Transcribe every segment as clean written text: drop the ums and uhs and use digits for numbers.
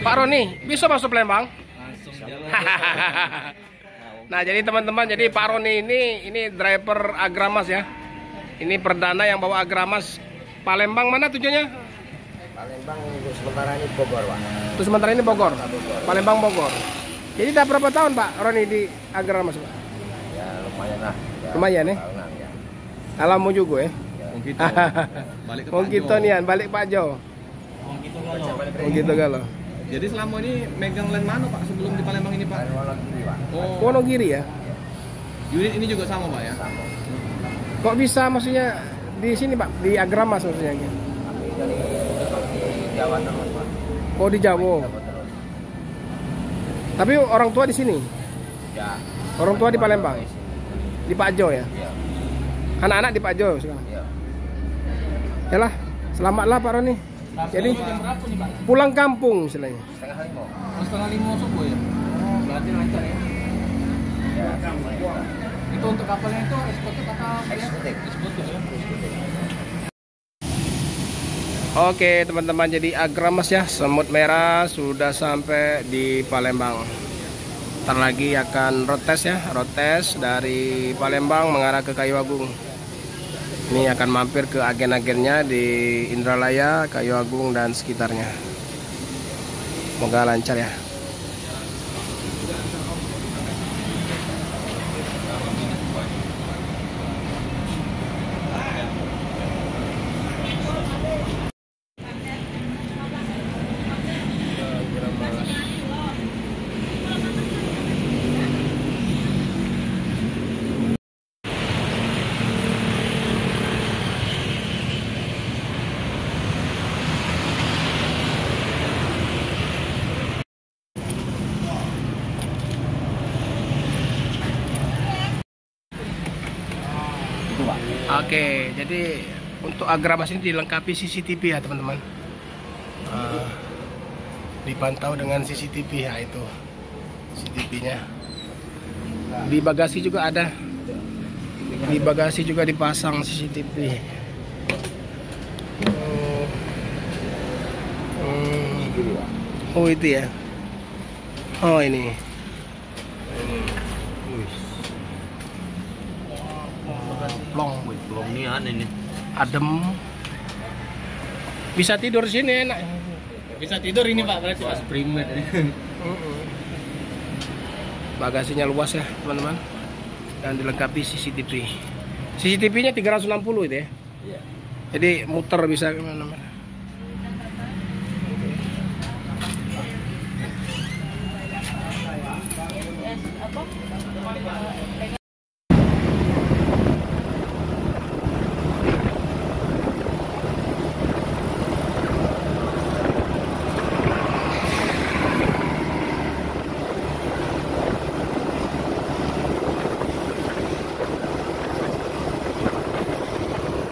Pak Roni, bisa masuk Palembang? Langsung jalan. Nah, jadi teman-teman, jadi Pak Roni ini driver Agramas ya. Ini perdana yang bawa Agramas. Palembang mana tujuannya? Palembang untuk sementara ini Bogor, Pak. Terus sementara ini Bogor. Palembang Bogor. Jadi udah berapa tahun Pak Roni di Agramas, Pak? Ya lumayan lah. Ya, Lumayan ya? tahunan, ya. Alamu juga ya. Balik ke Wong Pak kita Jo. nian balik Pak Jo. Wong kita galau. Jadi selama ini megang land mana Pak sebelum di Palembang ini Pak? Palembang kiri, Pak. Oh, Wonogiri ya. unit ini juga sama Pak ya? Sama. Kok bisa maksudnya di sini Pak, di Agramas maksudnya? Kami dari Jawa terus, Pak. Oh di Jawa. Jawa terus. Tapi orang tua di sini. Ya. Orang tua di Palembang. Di Pak Jo ya. Iya. Anak-anak di Pak Jo sekarang. Iya. Yalah, selamatlah Pak Roni. Jadi pulang kampung istilahnya. Setengah 5. Setengah 5 subuh ya? Berarti lancar ya? Ya. Itu untuk kapalnya itu eksekutif atau Eksekutif. eksekutif ya? Oke teman-teman, jadi Agramas ya, semut merah sudah sampai di Palembang. Ntar lagi akan road test ya, road test dari Palembang mengarah ke Kayu Agung. Ini akan mampir ke agen-agennya di Indralaya, Kayu Agung dan sekitarnya. Semoga lancar ya. Oke, jadi untuk Agramas ini dilengkapi CCTV ya teman-teman. Dipantau dengan CCTV ya, itu CCTV-nya. Di bagasi juga ada. Di bagasi juga dipasang CCTV. Oh itu ya. Oh ini. Long. Belum nian ini. Adem, bisa tidur sini enak. Bisa tidur ini Pak berarti Pak? Primer ini. Bagasinya luas ya teman-teman, dan dilengkapi CCTV. CCTV-nya 360 itu ya. Jadi muter bisa kemana-mana.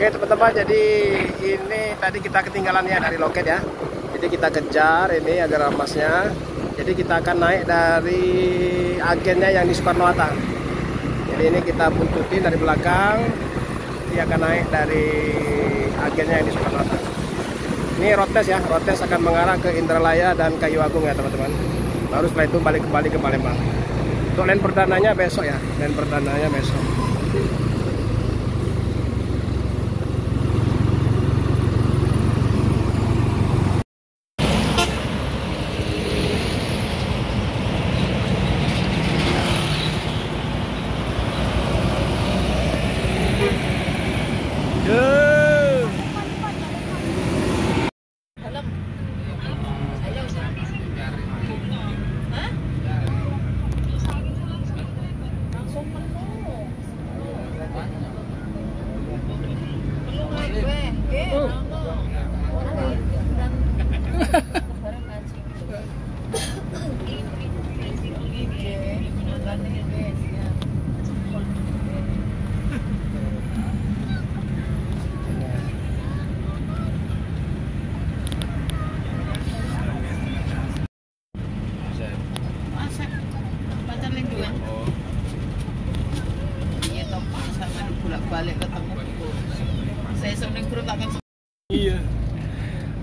Oke teman-teman, jadi ini tadi kita ketinggalan ya dari loket ya. Jadi kita kejar ini Agramasnya. Jadi kita akan naik dari agennya yang di Soekarno Hatta. Jadi ini kita buntutin dari belakang. Dia akan naik dari agennya yang di Soekarno Hatta. Ini road test ya, road test akan mengarah ke Indralaya dan Kayu Agung ya teman-teman. Baru setelah itu balik kembali ke Palembang. Untuk land perdananya besok ya, land perdananya besok.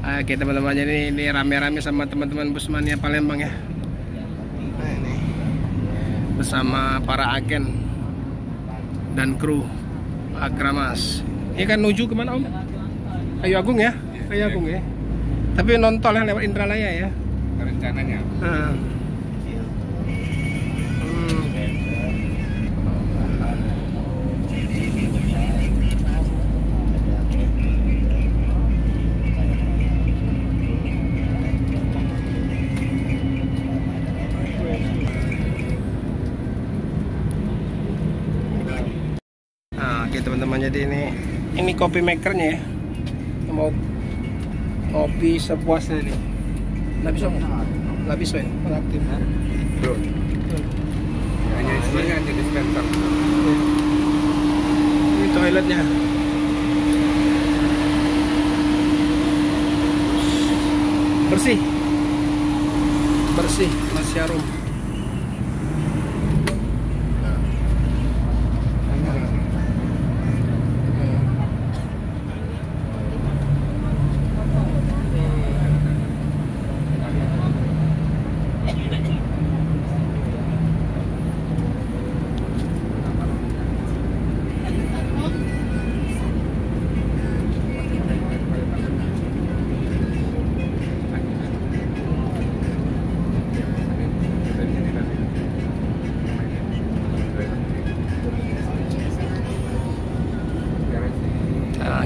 Oke teman-teman, jadi ini rame-rame sama teman-teman Busmania Palembang ya. Nah, ini bersama para agen dan kru Agramas. Ini kan menuju kemana Om? Kayu Agung ya? Kayu Agung ya. Tapi nonton ya lewat Indralaya ya. Rencananya. Oke teman-teman, jadi ini kopi makernya ya. Mau kopi sepuasnya nih. Nggak bisa Om? Nggak bisa ya? Aktif. Bro. Hanya istilahnya hanya dispenser. Ini toiletnya. Bersih. Bersih, masih harum.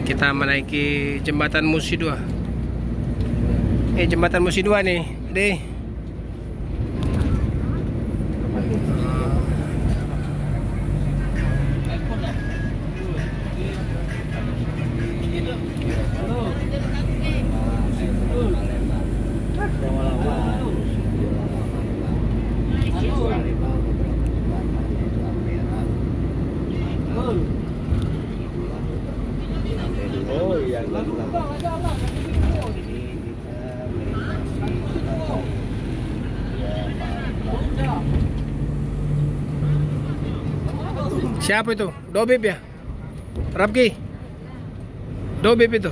Kita menaiki jembatan Musi 2. Jembatan Musi 2 nih, deh. Siapa itu? Dobib ya? Rapki? Dobib itu?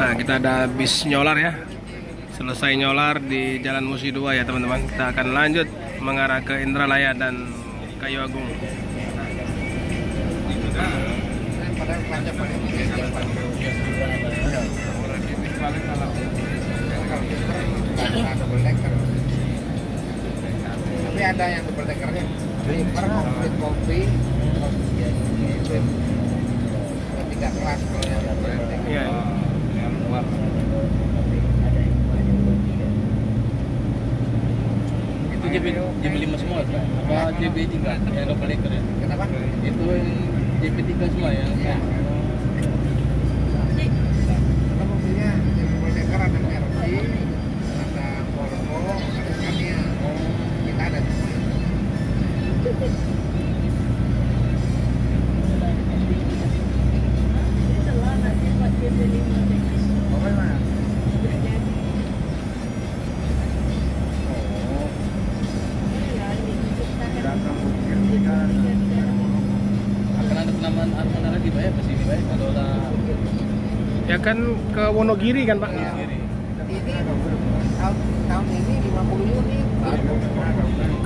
Nah, kita ada bis nyolar ya. Selesai nyolar di Jalan Musi 2 ya teman-teman. Kita akan lanjut mengarah ke Indralaya dan Kayu Agung. Tapi ada yang double deckernya, sleeper, komplit kopi, terus 3 kelas kalau yang double decker. Iya. Yang luar. Itu JB5 semua kan? Apa JB3 yang double decker ya? Kenapa? Itu JB3 semua ya? Ya. Kita mobilnya double decker, ada RC, ada Volvo, ada Scania. Kita ada semua. Akan ada penamaan armada lagi Pak ya? Ke sini Pak ya? Kalau lah Ya kan ke Wonogiri kan Pak? Ini tahun ini 50 unit baru.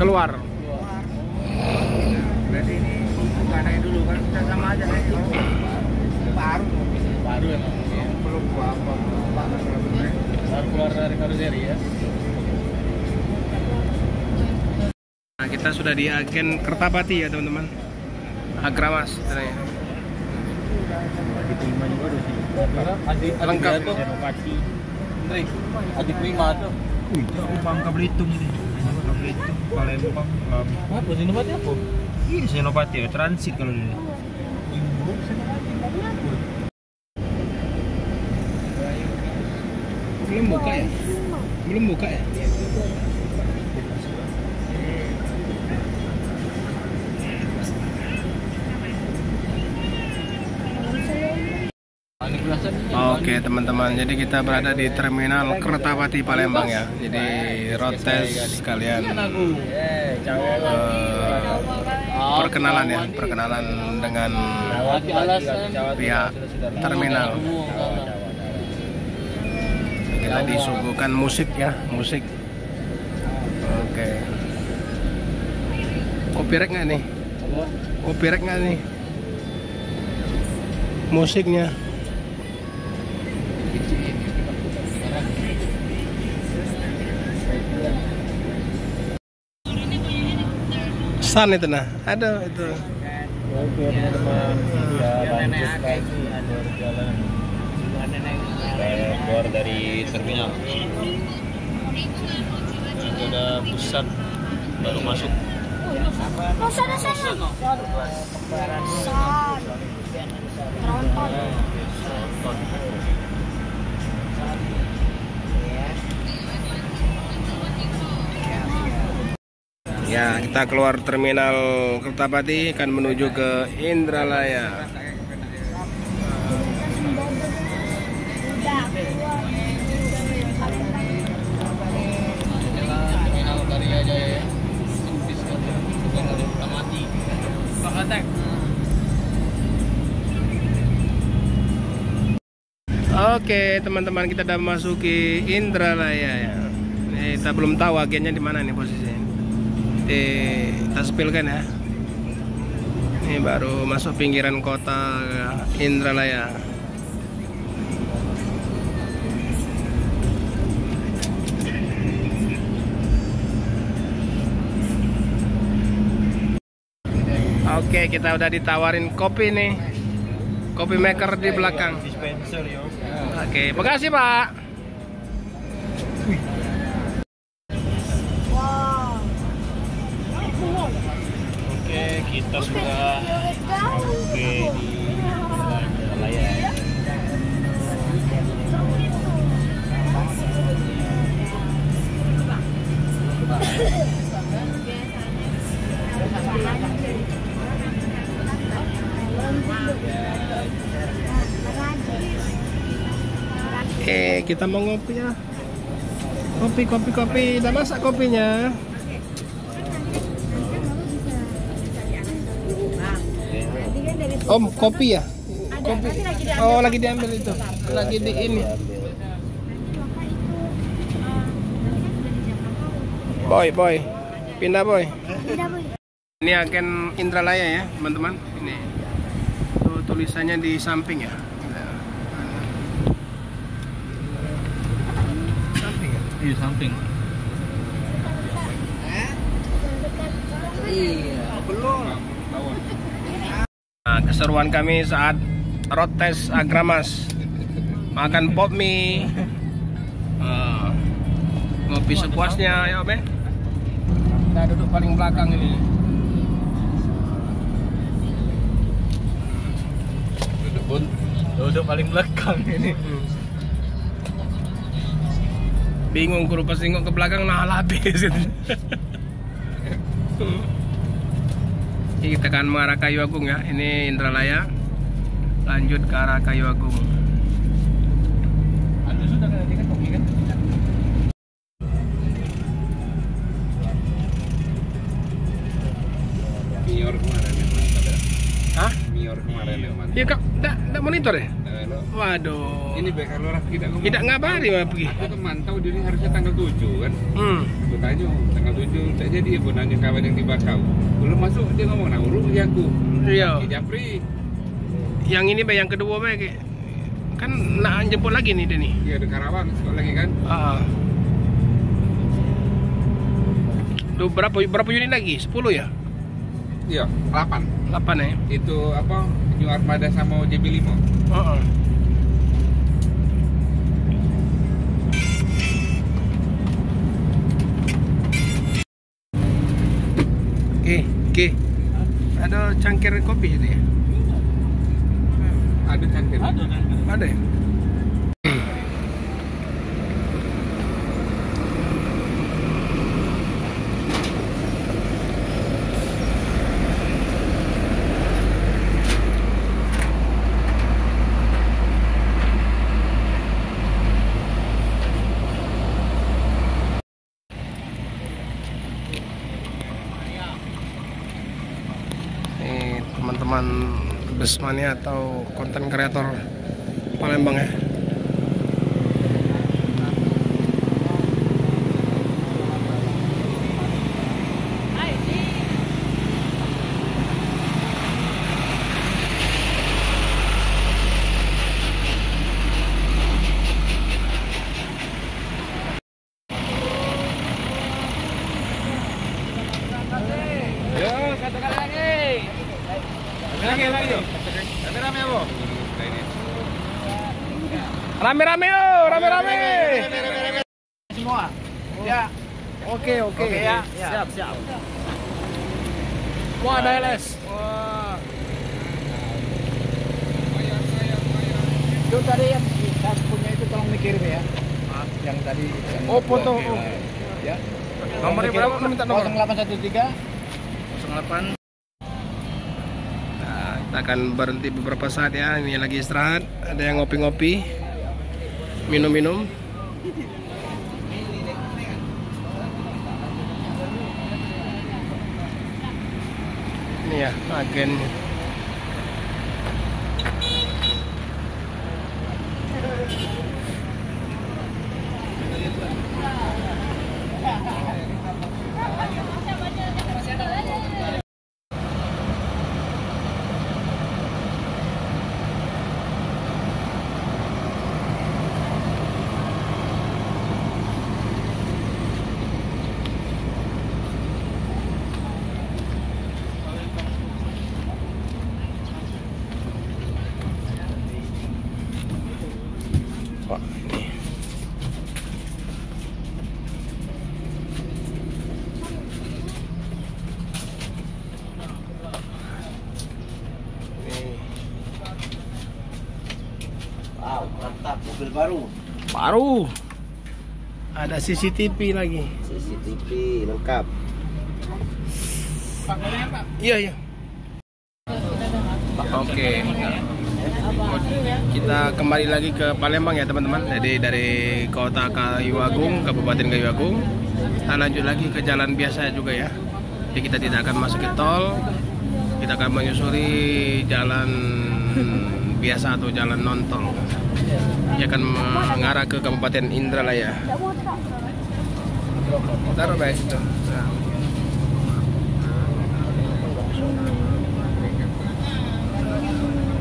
Keluar. Berarti ini bukan yang dulu kan kita sama aja kan? Baru baru emang ya? belum apa Baru keluar dari karoseri ya? Nah, kita sudah di agen Kertapati ya teman-teman. Agramas katanya. Adik Lengkap. tuh Senopati. Andre, adik Prima tuh. Bangka Belitung ini. Bangka Belitung, Palembang, Lampung. Apa Senopati apa? Ini Senopati ya, transit kalau ini. Belum buka ya? Belum buka ya? Oke teman-teman, jadi kita berada di terminal Kertapati Palembang ya. Jadi road test sekalian perkenalan ya, perkenalan dengan pihak terminal. Kita disuguhkan musik ya, musik. Oke. Copyright nggak nih? Copyright nggak nih? Musiknya. San itu nah, ada itu. Oke teman-teman, ya lanjut lagi berjalan. Keluar dari terminal. Ada pusat baru masuk. Ya, kita keluar terminal Kertapati akan menuju ke Indralaya. Oke, teman-teman, kita udah masuki Indralaya ya. Ini kita belum tahu agennya di mana nih posisinya. Kita sepilkan ya. Ini baru masuk pinggiran kota Indralaya. Oke, kita udah ditawarin kopi nih. Kopi maker di belakang. Dispenser yo. Oke, makasih Pak. Oke, kita sudah sampai di Indralaya. Kita mau ngopi ya. Kopi. Udah masak kopinya. Om, kopi ya? Kopi. Oh, lagi diambil itu. Lagi di ini. Boy. Pindah, boy. Ini agen Indralaya ya, teman-teman. Ini. Tuh, tulisannya di samping ya. Iya, samping. Nah, keseruan kami saat road test Agramas, makan pop mie, ngopi sepuasnya, ya Om. Kita duduk paling belakang ini. Duduk paling belakang ini. Bingung kudu pas nengok ke belakang nah habis itu. Kita akan mengarah Kayu Agung ya. Ini Indralaya. Lanjut ke arah Kayu Agung. Anda sudah kan tadi kan kopi kan? Mior kemarin ya Mas. Hah? Mior kemarin ya Mas. Iya Kak, enggak monitor ya? Waduh. Ini bekar lu tidak ngomong. Tidak ngabari mah pergi. Aku tuh mantau diri harusnya tanggal 7 kan. Aku tanya tanggal 7 tak jadi aku nanya kawan yang di Bakau. Belum masuk dia ngomong nah urus ya aku. Iya. Di Japri. Yang ini yang kedua mah kan nak jemput lagi nih dia nih. Iya di Karawang sekolah lagi kan. Duh, berapa unit lagi? 10 ya? Iya, 8. 8 ya. Itu apa? New Armada sama JB5. Oke. Ada cangkir kopi itu ya? Ada cangkir. Ada ya? teman-teman Besmania atau konten kreator Palembang ya. Rame-rame yo, rame-rame. Semua. Ya. Oke. Ya. Siap. Wah, ada LS. Wah. Itu tadi yang kita punya itu tolong dikirim ya. Yang tadi. Oh, foto. Ya. Nomornya berapa? Lu minta nomor. 0813 08. Nah, kita akan berhenti beberapa saat ya. Ini lagi istirahat. Ada yang ngopi-ngopi, minum-minum. Ini ya agen. Wah, ini. Wow, mantap, mobil baru. Baru. Ada CCTV lagi. CCTV lengkap. Iya. Oke. Kita kembali lagi ke Palembang ya teman-teman. Jadi dari kota Kayu Agung, Kabupaten Kayu Agung, kita lanjut lagi ke jalan biasa juga ya. Jadi kita tidak akan masuk ke tol, kita akan menyusuri jalan biasa atau jalan non tol. Dia akan mengarah ke Kabupaten Indralaya. Taruh baik itu. Nah.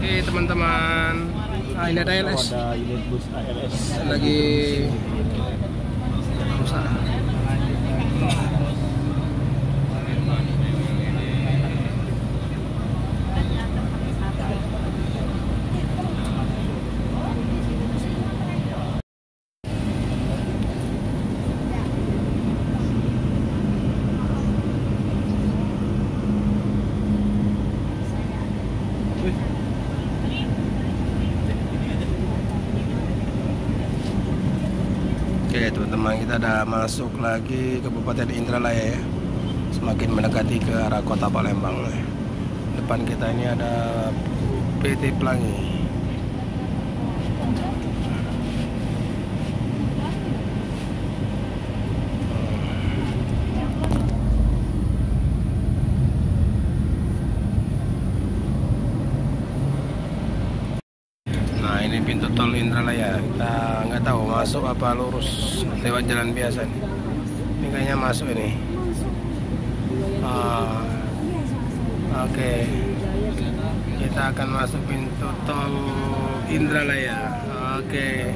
Oke teman-teman, nah, ini ada LS. Ada unit bus ALS. Lagi rusak. Oke teman-teman, kita udah masuk lagi ke Kabupaten Indralaya ya. Semakin mendekati ke arah kota Palembang. Depan kita ini ada PT Pelangi. Nah ini pintu tol Indralaya. Kita nggak tahu masuk apa lurus lewat jalan biasa nih. Ini kayaknya masuk ini. Oke. Kita akan masuk pintu tol Indralaya. Oke.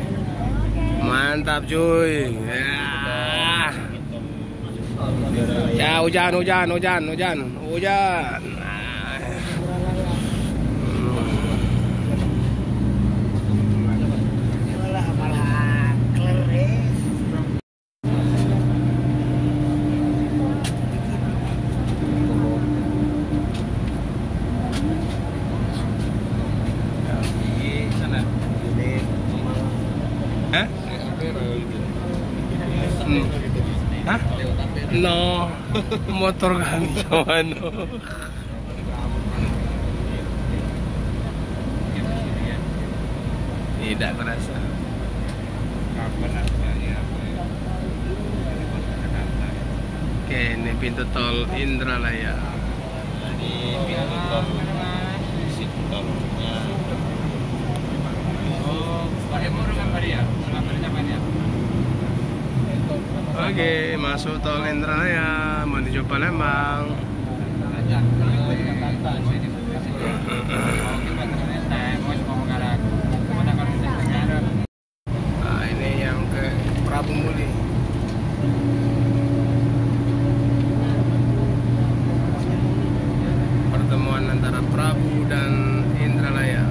Mantap cuy. Ya hujan. Hah? No, motor kami sama no. Tidak terasa. Oke, ini pintu tol Indralaya. Ini pintu tol Oke, masuk tol Indralaya menuju Palembang. Nah, ini yang ke Prabu Muli. Pertemuan antara Prabu dan Indralaya.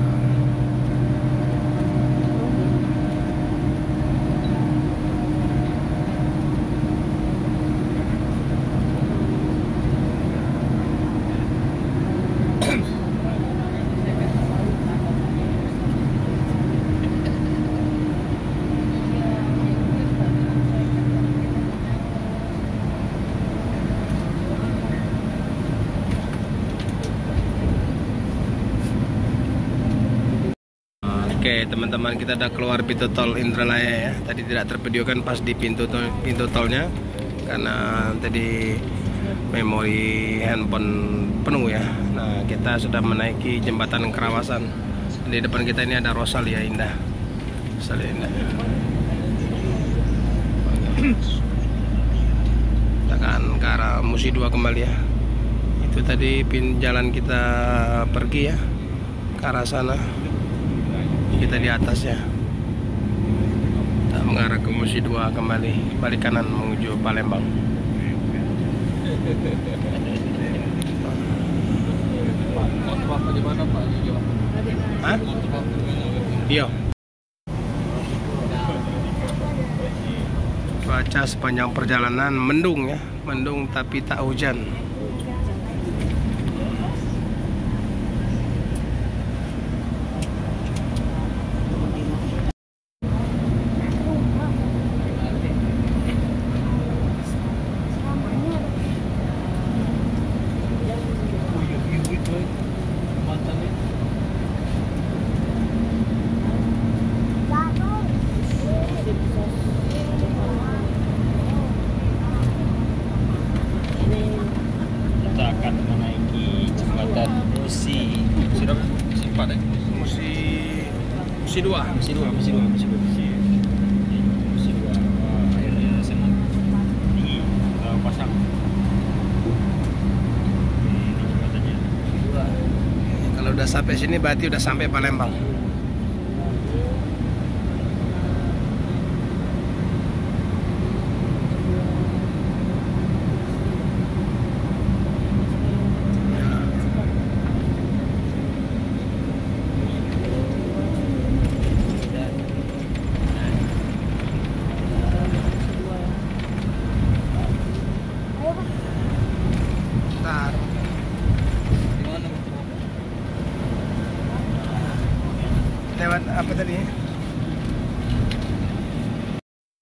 Oke teman-teman, kita udah keluar pintu tol Indralaya ya. Tadi tidak tervideokan pas di pintu tolnya karena tadi memori handphone penuh ya. Nah, kita sudah menaiki jembatan Kerawasan. Di depan kita ini ada Rosalia Indah. Rosalia Indah. Kita akan ke arah Musi 2 kembali ya. Itu tadi jalan kita pergi ya ke arah sana. Kita di atas ya. Kita mengarah ke Musi 2 kembali, balik kanan menuju Palembang. Motor Bapak di mana Pak? Hah? Iya. Cuaca sepanjang perjalanan mendung ya, mendung tapi tak hujan. Kita akan menaiki jembatan Musi. Musi berapa? Musi 4 ya? Musi 2. Musi 2. Musi 2. Wah, airnya sangat tinggi. Kita pasang. Ini jembatannya. Kalau udah sampai sini berarti udah sampai Palembang. Lewat apa tadi?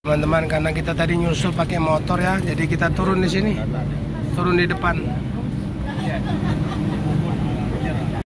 Teman-teman, karena kita tadi nyusul pakai motor ya, jadi kita turun di sini, turun di depan.